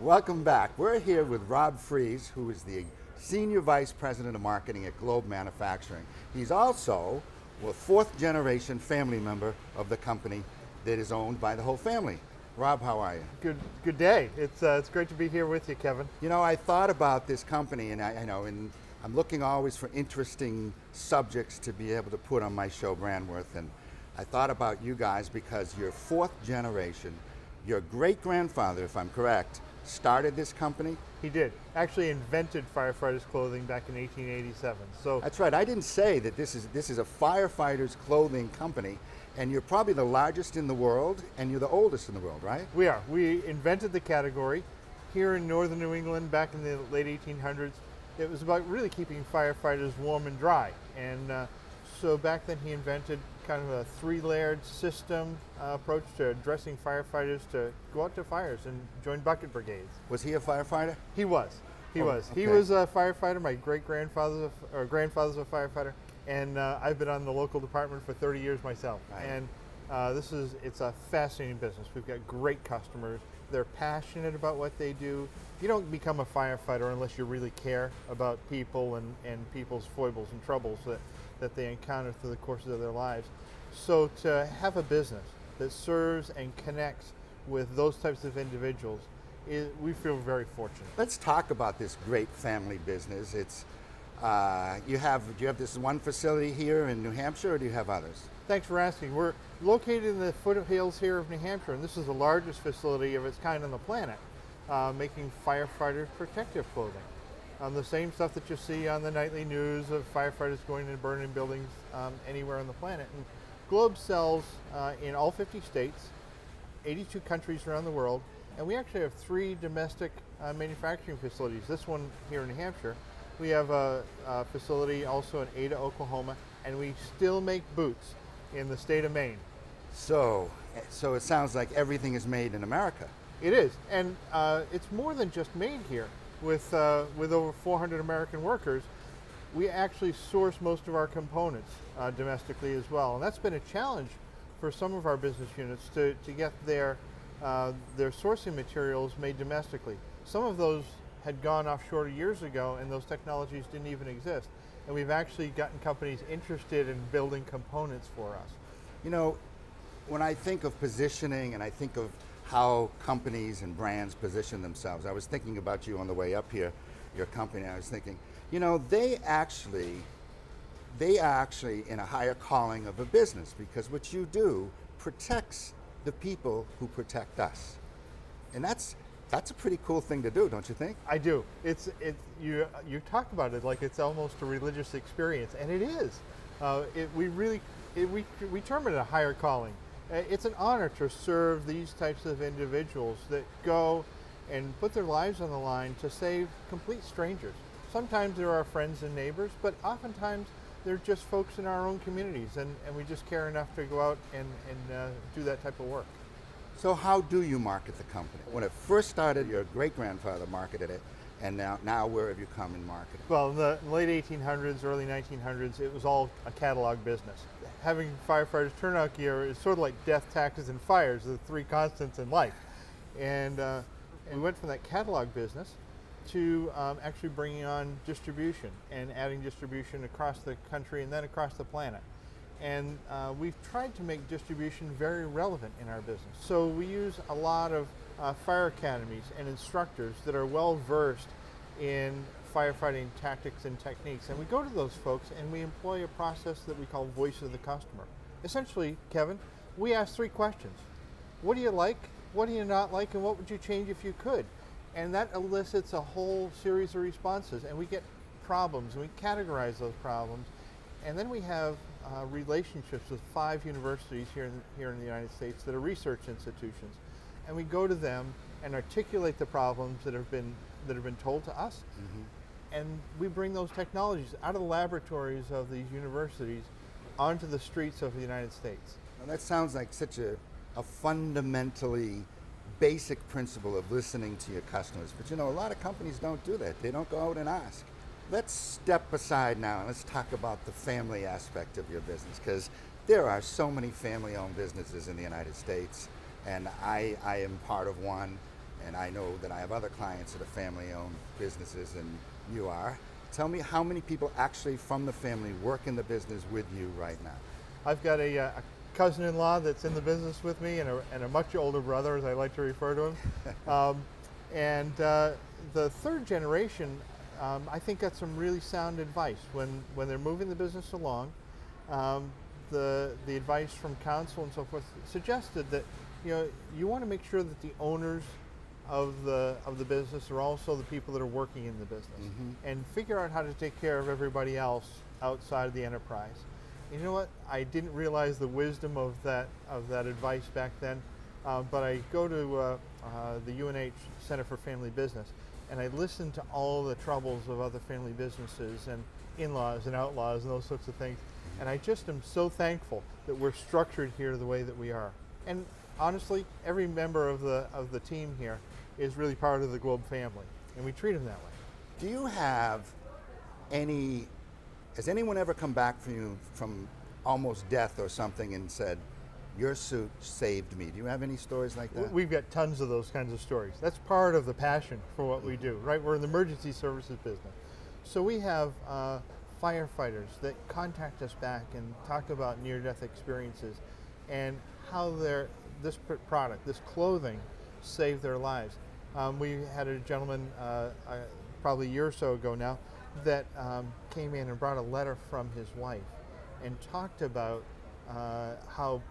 Welcome back. We're here with Rob Freese, who is the Senior Vice President of Marketing at Globe Manufacturing. He's also a fourth generation family member of the company that is owned by the whole family. Rob, how are you? Good day. It's great to be here with you, Kevin. You know, I thought about this company, and and I'm looking always for interesting subjects to be able to put on my show, Brandworth, and I thought about you guys because you're fourth generation. Your great-grandfather, if I'm correct, started this company? He did. Actually invented firefighters clothing back in 1887. So that's right. I didn't say that this is a firefighters clothing company, and you're probably the largest in the world, and you're the oldest in the world, right? we are. We invented the category here in northern New England back in the late 1800s. It was about really keeping firefighters warm and dry. And so back then he invented kind of a three-layered system approach to dressing firefighters to go out to fires and join bucket brigades. Was he a firefighter? He was. He was. Okay. He was a firefighter. My grandfather's a firefighter, and I've been on the local department for 30 years myself. Right. And it's a fascinating business. We've got great customers. They're passionate about what they do. You don't become a firefighter unless you really care about people and people's foibles and troubles that they encounter through the course of their lives. So to have a business that serves and connects with those types of individuals, we feel very fortunate. Let's talk about this great family business. It's do you have this one facility here in New Hampshire, or do you have others? Thanks for asking. We're located in the foothills here of New Hampshire, and this is the largest facility of its kind on the planet, making firefighters protective clothing. The same stuff that you see on the nightly news of firefighters going and burning buildings anywhere on the planet. And Globe sells in all 50 states, 82 countries around the world, and we actually have 3 domestic manufacturing facilities. This one here in New Hampshire. We have a facility also in Ada, Oklahoma, and we still make boots in the state of Maine. So it sounds like everything is made in America. It is, and it's more than just made here. With over 400 American workers, we actually source most of our components domestically as well, and that's been a challenge for some of our business units to get their sourcing materials made domestically. Some of those had gone offshore years ago, and those technologies didn't even exist. And we've actually gotten companies interested in building components for us. You know, when I think of positioning and I think of how companies and brands position themselves, I was thinking about you on the way up here, your company. I was thinking, you know, they are actually in a higher calling of a business, because what you do protects the people who protect us. And that's a pretty cool thing to do, don't you think? I do. You talk about it like it's almost a religious experience, and it is. We term it a higher calling. It's an honor to serve these types of individuals that go and put their lives on the line to save complete strangers. Sometimes they're our friends and neighbors, but oftentimes they're just folks in our own communities, and we just care enough to go out and do that type of work. So how do you market the company? When it first started, your great-grandfather marketed it, and now where have you come in marketing? Well, in the late 1800s, early 1900s, it was all a catalog business. Having firefighters turnout gear is sort of like death, taxes, and fires, the 3 constants in life. And we went from that catalog business to actually bringing on distribution and adding distribution across the country and then across the planet. And we've tried to make distribution very relevant in our business. So we use a lot of fire academies and instructors that are well versed in firefighting tactics and techniques. And we go to those folks and we employ a process that we call voice of the customer. Essentially, Kevin, we ask 3 questions. What do you like? What do you not like? And what would you change if you could? And that elicits a whole series of responses. And we get problems, and we categorize those problems. And then we have relationships with 5 universities here in the United States that are research institutions, and we go to them and articulate the problems that have been told to us, and we bring those technologies out of the laboratories of these universities onto the streets of the United States. Well, that sounds like such a fundamentally basic principle of listening to your customers. But you know, a lot of companies don't do that. They don't go out and ask. Let's step aside now and let's talk about the family aspect of your business, because there are so many family-owned businesses in the United States, and I am part of one. and I know that I have other clients that are family-owned businesses, and you are. Tell me how many people actually from the family work in the business with you right now? I've got a cousin-in-law that's in the business with me, and a much older brother, as I like to refer to him. The third generation, I think, got some really sound advice when they're moving the business along. The advice from counsel and so forth suggested that you want to make sure that the owners of the business are also the people that are working in the business, and figure out how to take care of everybody else outside of the enterprise. You know what? I didn't realize the wisdom of that advice back then, but I go to the UNH Center for Family Business, and I listen to all the troubles of other family businesses and in-laws and outlaws and those sorts of things. And I just am so thankful that we're structured here the way that we are. And honestly, every member of the team here is really part of the Globe family, and we treat them that way. Do you have has anyone ever come back from you from almost death or something and said, your suit saved me? Do you have any stories like that? We've got tons of those kinds of stories. That's part of the passion for what we do, right? We're in the emergency services business. So we have firefighters that contact us back and talk about near-death experiences and how this product, this clothing, saved their lives. We had a gentleman probably a year or so ago now that came in and brought a letter from his wife and talked about how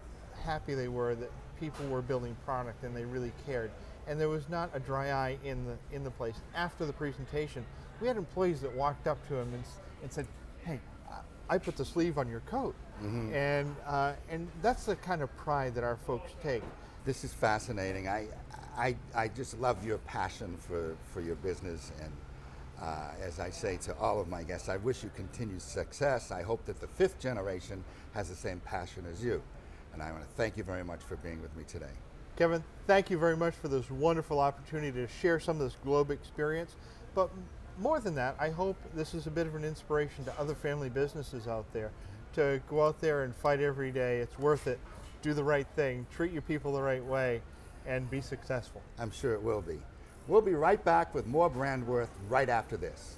happy they were that people were building product and they really cared. And there was not a dry eye in the place. After the presentation, we had employees that walked up to him and said, hey, I put the sleeve on your coat. And that's the kind of pride that our folks take. This is fascinating. I just love your passion for your business, and as I say to all of my guests, I wish you continued success. I hope that the fifth generation has the same passion as you. And I want to thank you very much for being with me today. Kevin, thank you very much for this wonderful opportunity to share some of this Globe experience. But more than that, I hope this is a bit of an inspiration to other family businesses out there to go out there and fight every day. It's worth it. Do the right thing. Treat your people the right way, and be successful. I'm sure it will be. We'll be right back with more Brandworth right after this.